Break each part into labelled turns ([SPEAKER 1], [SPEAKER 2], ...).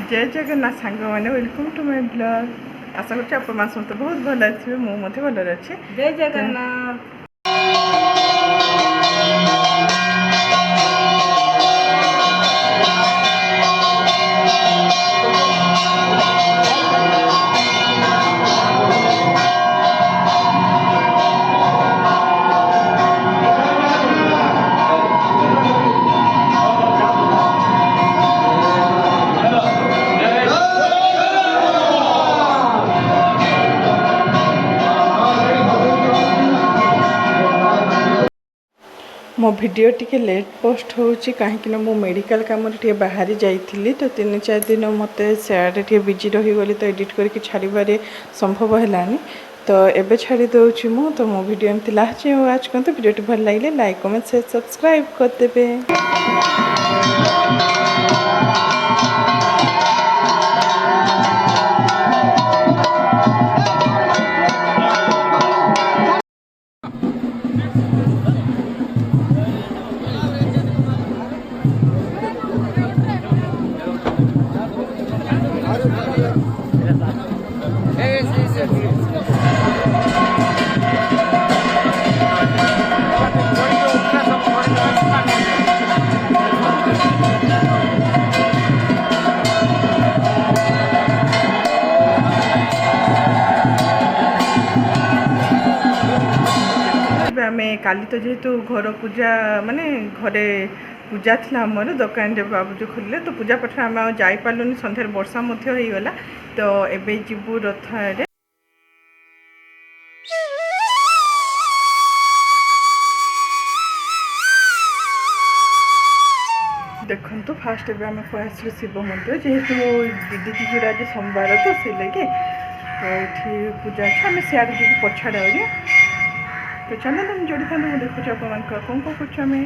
[SPEAKER 1] जय जगन्नाथ सांग मैंने वेलकम टू माय ब्लॉग। आशा करছি আপনারা ସମସ୍ତେ ବହୁତ ଭଲ ଅଥିବେ। ମୁଁ ମଧ୍ୟ ଭଲରେ ଅଛି।
[SPEAKER 2] जय जगन्नाथ।
[SPEAKER 1] मो वीडियो टी लेट पोस्ट होची कहीं मो मेडिकल कम बाहरी जाइली तो 3-4 दिन मत सियाड़े टे बिजी रहीगली तो एडिट करके छाड़बारे संभव है तो एबे छाड़ी दूची मु तो मो वीडियो एमती लास्ट आज कहते वीडियो भल लगे लाइक कमेंट शेयर सब्सक्राइब करदेवे। आम काली तो जेहेतु घर पूजा माने घरे पूजा थी आमर दुकान बाबूजी खोलिले तो पूजा पाठ आम जापारूनी सन्धार वर्षा होगा तो एबे जीवु रथ देखु तो फास्ट एवं आम पहुँचल शिव मंदिर जेहेतु दीदी जीजूर आज सोमवार तो से लगे तो ये पूजा अच्छे आम सियाड़े जी पछाड़ा तो चलो तुम जोड़ी था मुझे देखुच आप कौन कौन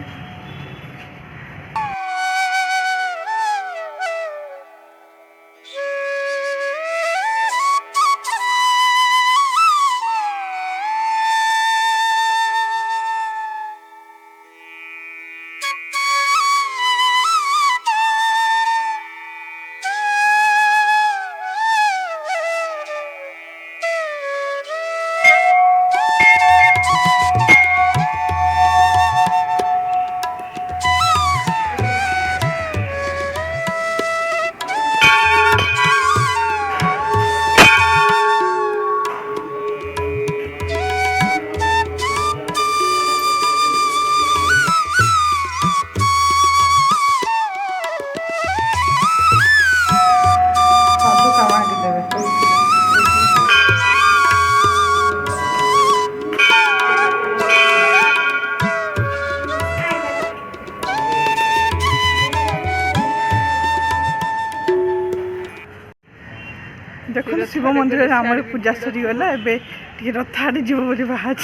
[SPEAKER 1] देखो शिव मंदिर आम पूजा सरीगला एवं रथ आड़े जीव बोली बाहर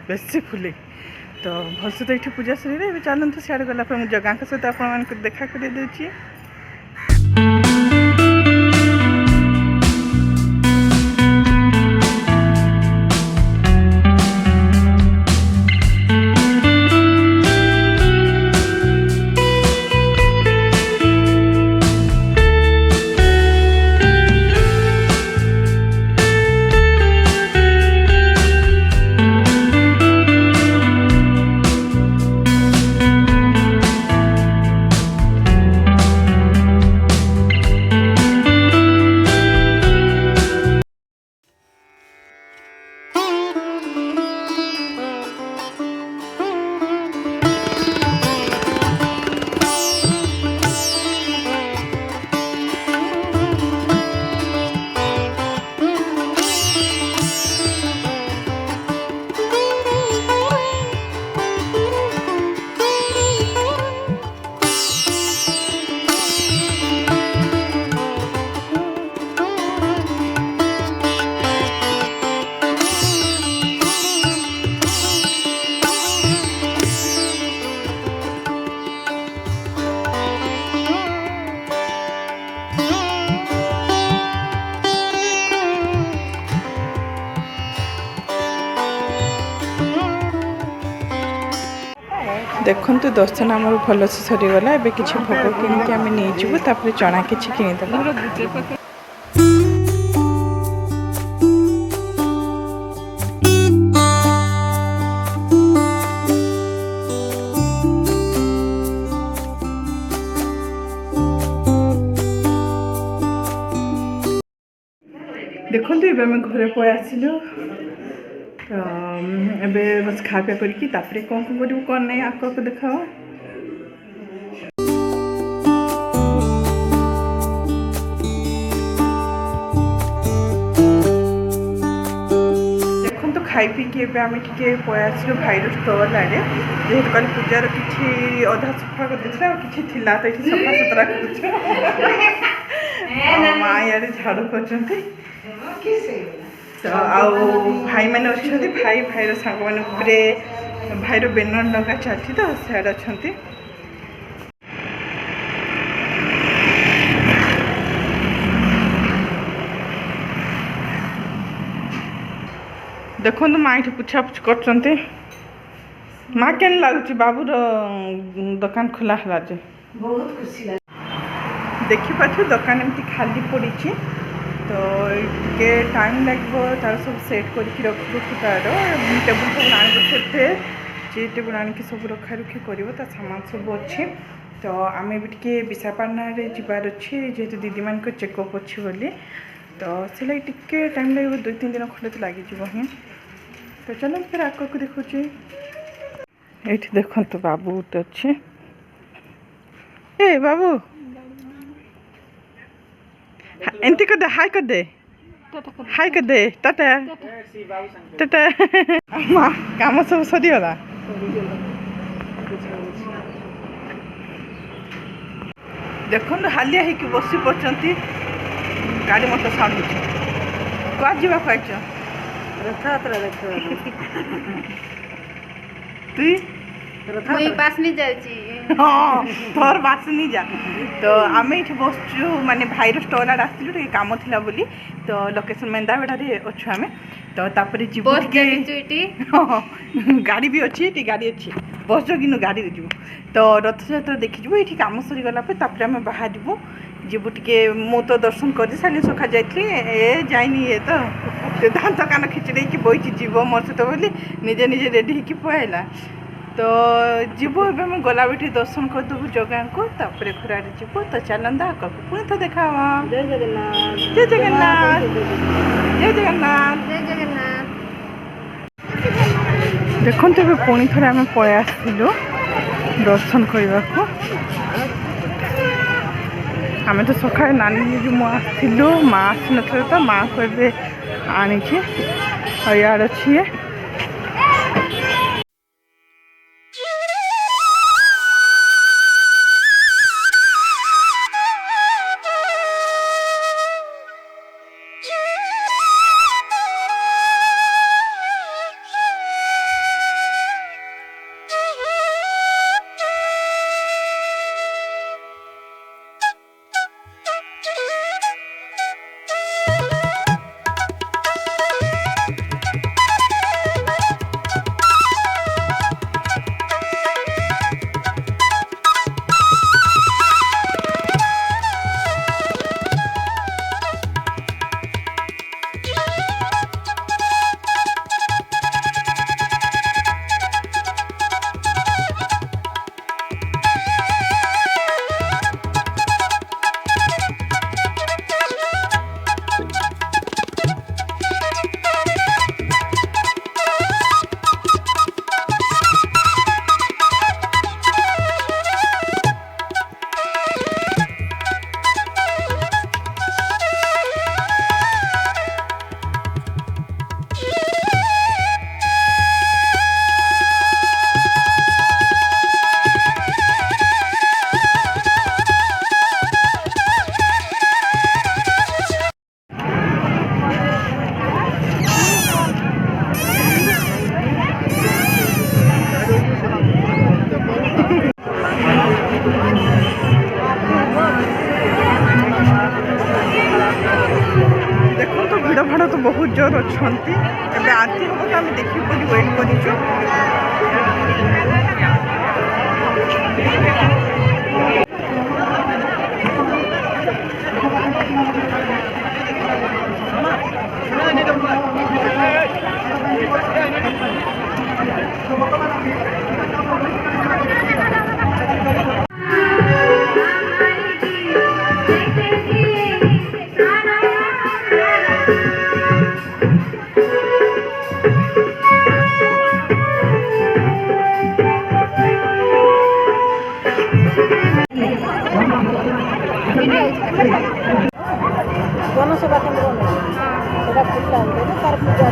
[SPEAKER 1] बेसी फुले तो भलसे तो ये पूजा सरी चलते सियाड़े गला जगह सहित आप देखा कर दूची। देखो दर्शन आम भलसे सरीगला एवं किसी भोग किଣିकी आम नहीं तापर चना किसी किनीदे। देखो एवं घरे पै आसलु तो एबे बस खा पिया करके तापर कौन करूँ कौन नहीं आपको देखाओ। देखो तो खाई पी के आम टे पै आसलु भाईर स्टोर आड़े जेहेतु कल पूजार किसी अधा सफा कर कि तो ये सफा सुतरा कर माँ यार झाड़ू कर तो आउ भाई मैंने अच्छा भाई भाईर सांग मैंने भाईर बेनर लगा चलती तो सियाड़े अच्छा देखो माँ ये पुछापुछ कर माँ के लगुच बाबूर दुकान खोला है बहुत खुशी लगे देखिपे दुकान एमती खाली पड़ी तो ये टाइम लगे तार सब सेट करके रखु तार टेबुल सब आने बसते जे टेबुल आणिक सब रखा रुखी कर सामान सब अच्छे तो आम भी विशाखापाटना जबार अच्छे जेहेतु दीदी मान चेकअप अच्छे बोली तो से लगे टिके टाइम लगे 2-3 दिन खंडे तो लगे ही तो चलो फिर आगे को देखुचे ये देखो तो बाबू तो अच्छे ए बाबू एंती कर दे हाय कर दे हाय कर दे टाटा टाटा माँ काम सब सरीगला देखो हालिया होगी बसी पड़ती गाड़ी मत साउंड क्या जीवा खाइच रथयात्रा तुई हाँ तोर बासनी जा तो आम ये बसचु माने भाईर स्टोर आड़े आसलु टे काम थिला बोली तो लोकेशन मेंदाबेड़ा अच्छु आम तो तापर जीव गाड़ी भी अच्छी ये गाड़ी अच्छी बस जगिनु गाड़ी जीव तो रथयात्रा देखी ये काम सरीगला तापर आम बाहर जीवु टे मु तो दर्शन कर सारे सखा जाइए जाइनी ये तो दांत कान खिचड़े बही जीव मोर सहित बोली निजे निजे रेडी होगी पळाइला तो जीवु ए गला बेटी दर्शन करदेबू जगह को तापर घुरा जीवु तो चलंदा आगे पुणी तो देखा जय जगन्नाथ जय जगन्नाथ जय जगन्नाथ जय जगन्नाथ। देखो तो पुणी थे आम पळै आसलु दर्शन करने को आम तो सका नानी जो आसलु माँ आसी न तो माँ को ए आनी यार अच्छी भाड़ तो बहुत जोर अच्छा आती हम देखी वेट कर।
[SPEAKER 2] जनसेवा केन्द्र सेटा खुला तार पूजा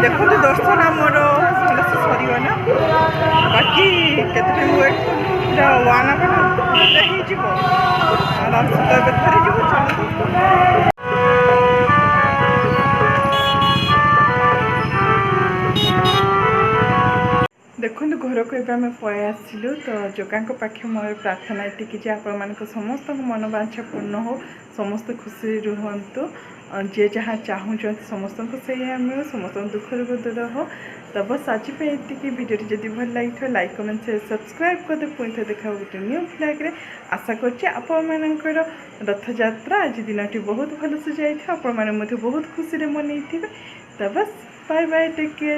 [SPEAKER 1] देखो दर्शन आमर भलसे सरगला बाकी के वेट पूरा 1 आवर आराम से तो थरी चलो देखो घर को एवं पलि आसलु तो जगह पाखे मोर प्रार्थना ये आपण मान समस्त मनोवांछा पूर्ण हो समस्त खुशी रुहतु जे जहाँ चाहूँ समस्त से मिले समस्त दुख दूर हो तो बस आज ये भिडियो जब भल लगी लाइक कमेंट शेयर सब्सक्राइब करदे पुणी थे देखा गोटे न्यू ब्लॉग आशा कर रथ यात्रा आज दिन बहुत भल से जाइए आपण बहुत खुशी मनई थे तो बस बाय बाय टेक केयर।